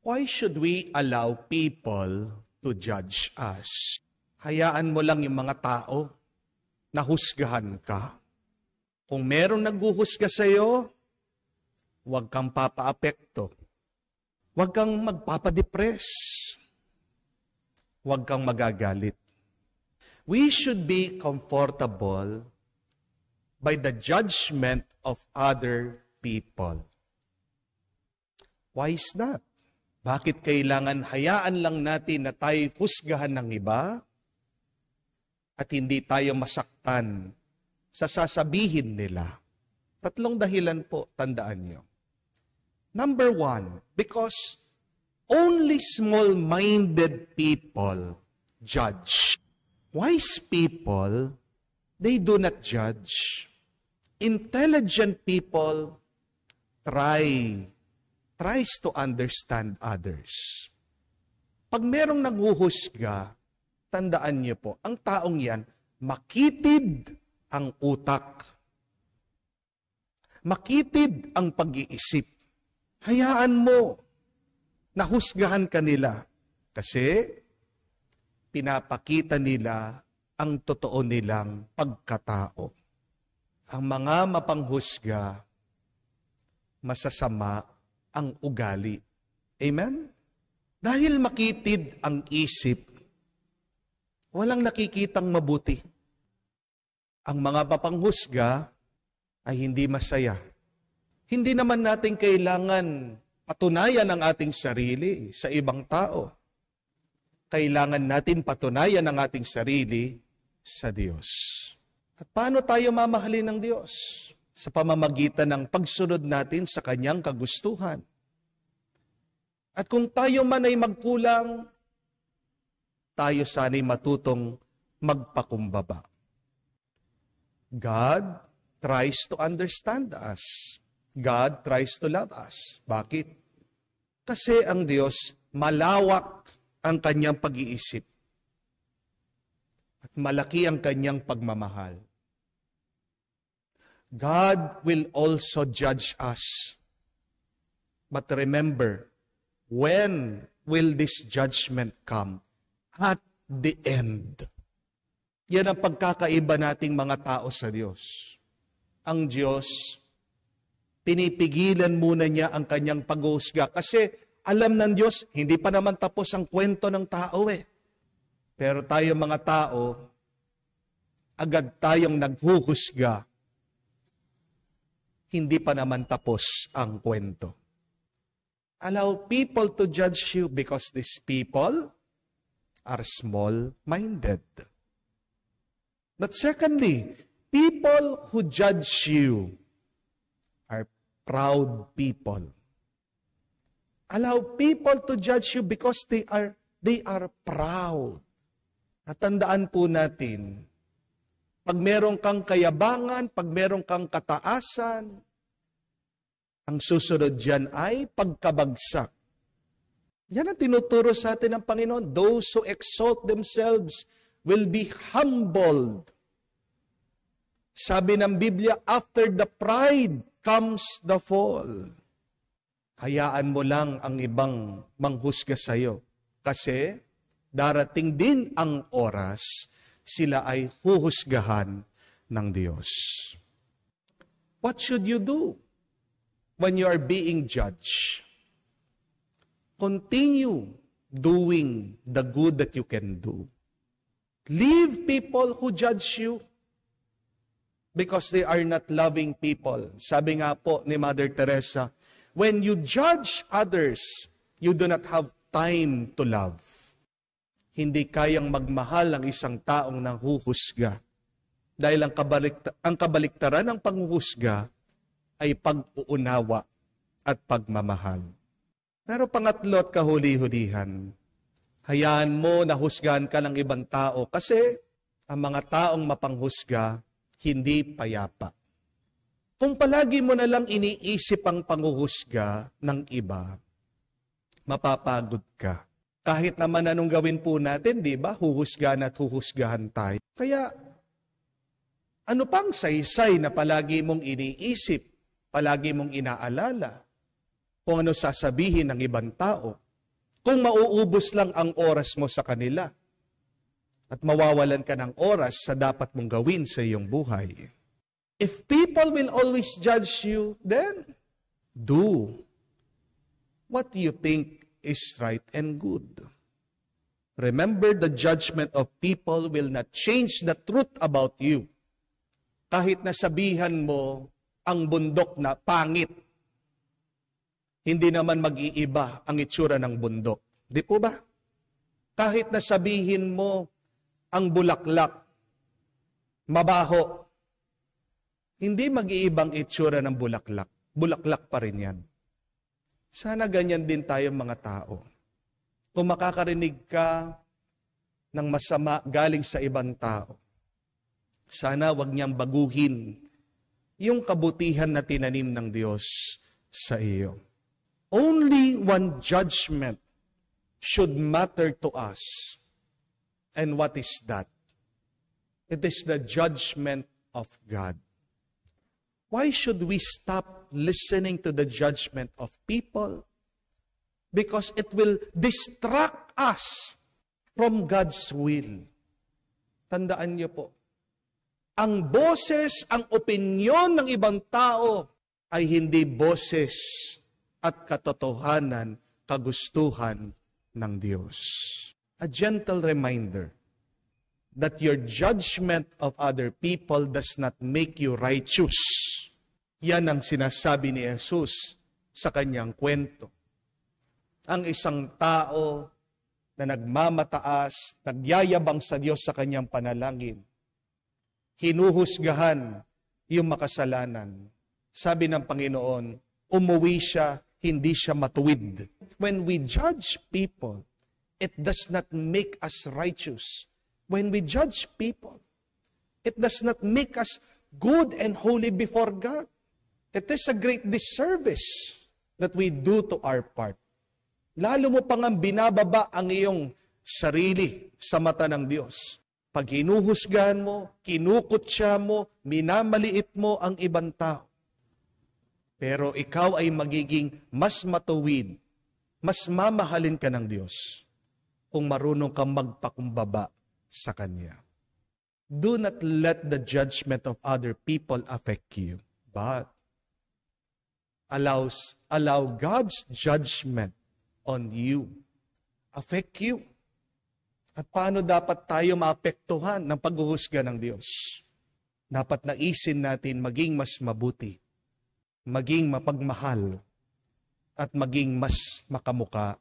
Why should we allow people to judge us? Hayaan mo lang yung mga tao na husgahan ka. Kung merong naghuhusga sa iyo, huwag kang papaapekto. Huwag kang magpapadepress. Huwag kang magagalit. We should be comfortable by the judgment of other people. Why is that? Bakit kailangan hayaan lang natin na tayo husgahan ng iba at hindi tayo masaktan sa sasabihin nila? Tatlong dahilan po, tandaan nyo. Number one, because only small-minded people judge. Wise people, they do not judge. Intelligent people tries to understand others. Pag merong nanghuhusga, tandaan niyo po, ang taong yan, makitid ang utak. Makitid ang pag-iisip. Hayaan mo na husgahan ka nila kasi pinapakita nila ang totoo nilang pagkatao. Ang mga mapanghusga, masasama ang ugali. Amen? Dahil makitid ang isip, walang nakikitang mabuti. Ang mga mapanghusga ay hindi masaya. Hindi naman natin kailangan patunayan ang ating sarili sa ibang tao. Kailangan natin patunayan ang ating sarili sa Diyos. At paano tayo mamahalin ng Diyos? Sa pamamagitan ng pagsunod natin sa Kanyang kagustuhan. At kung tayo man ay magkulang, tayo sana'y matutong magpakumbaba. God tries to understand us. God tries to love us. Bakit? Kasi ang Diyos, malawak ang Kanyang pag-iisip. At malaki ang Kanyang pagmamahal. God will also judge us. But remember, when will this judgment come? At the end. Yan ang pagkakaiba nating mga tao sa Diyos. Ang Diyos, pinipigilan muna niya ang kanyang paghuhusga. Kasi alam ng Diyos, hindi pa naman tapos ang kwento ng tao eh. Pero tayo mga tao, agad tayong naghuhusga. Hindi pa naman tapos ang kwento. Allow people to judge you because these people are small-minded. But secondly, people who judge you are proud people. Allow people to judge you because they are proud. Natandaan po natin, pag meron kang kayabangan, pag meron kang kataasan, ang susunod dyan ay pagkabagsak. Yan ang tinuturo sa atin ng Panginoon. Those who exalt themselves will be humbled. Sabi ng Biblia, after the pride comes the fall. Hayaan mo lang ang ibang manghusga sa iyo. Kasi darating din ang oras, sila ay huhusgahan ng Diyos. What should you do when you are being judged? Continue doing the good that you can do. Leave people who judge you because they are not loving people. Sabi nga po ni Mother Teresa, when you judge others, you do not have time to love. Hindi kayang magmahal ang isang taong nanghuhusga. Dahil ang kabaliktaran ng panghuhusga ay pag-uunawa at pagmamahal. Pero pangatlo at kahuli-hulihan, hayaan mo na husgahan ka ng ibang tao kasi ang mga taong mapanghusga hindi payapa. Kung palagi mo na lang iniisip ang panghuhusga ng iba, mapapagod ka. Kahit naman anong gawin po natin, di ba? Huhusgahan at huhusgahan tayo. Kaya, ano pang saysay na palagi mong iniisip, palagi mong inaalala, kung ano sasabihin ng ibang tao, kung mauubos lang ang oras mo sa kanila at mawawalan ka ng oras sa dapat mong gawin sa iyong buhay. If people will always judge you, then do what you think is right and good. Remember, the judgment of people will not change the truth about you. Kahit nasabihan mo ang bundok na pangit, hindi naman mag-iiba ang itsura ng bundok. Di po ba? Kahit nasabihin mo ang bulaklak, mabaho, hindi mag-iibang itsura ng bulaklak. Bulaklak pa rin yan. Sana ganyan din tayo mga tao. Kung makakarinig ka ng masama galing sa ibang tao, sana wag niyang baguhin yung kabutihan na tinanim ng Diyos sa iyo. Only one judgment should matter to us. And what is that? It is the judgment of God. Why should we stop listening to the judgment of people? Because it will distract us from God's will. Tandaan niyo po, ang boses, ang opinyon ng ibang tao ay hindi boses at katotohanan, kagustuhan ng Diyos. A gentle reminder that your judgment of other people does not make you righteous. Yan ang sinasabi ni Jesus sa kanyang kwento. Ang isang tao na nagmamataas, nagyayabang sa Diyos sa kanyang panalangin, hinuhusgahan yung makasalanan. Sabi ng Panginoon, umuwi siya, hindi siya matuwid. When we judge people, it does not make us righteous. When we judge people, it does not make us good and holy before God. It is a great disservice that we do to our part. Lalo mo pang binababa ang iyong sarili sa mata ng Diyos. Pag hinuhusgahan mo, kinukutya mo, minamaliit mo ang ibang tao. Pero ikaw ay magiging mas matuwid, mas mamahalin ka ng Diyos kung marunong kang magpakumbaba sa Kanya. Do not let the judgment of other people affect you, but allow God's judgment on you affect you. At paano dapat tayo maapektuhan ng paghuhusga ng Diyos? Dapat naisin natin maging mas mabuti, maging mapagmahal, at maging mas makamuka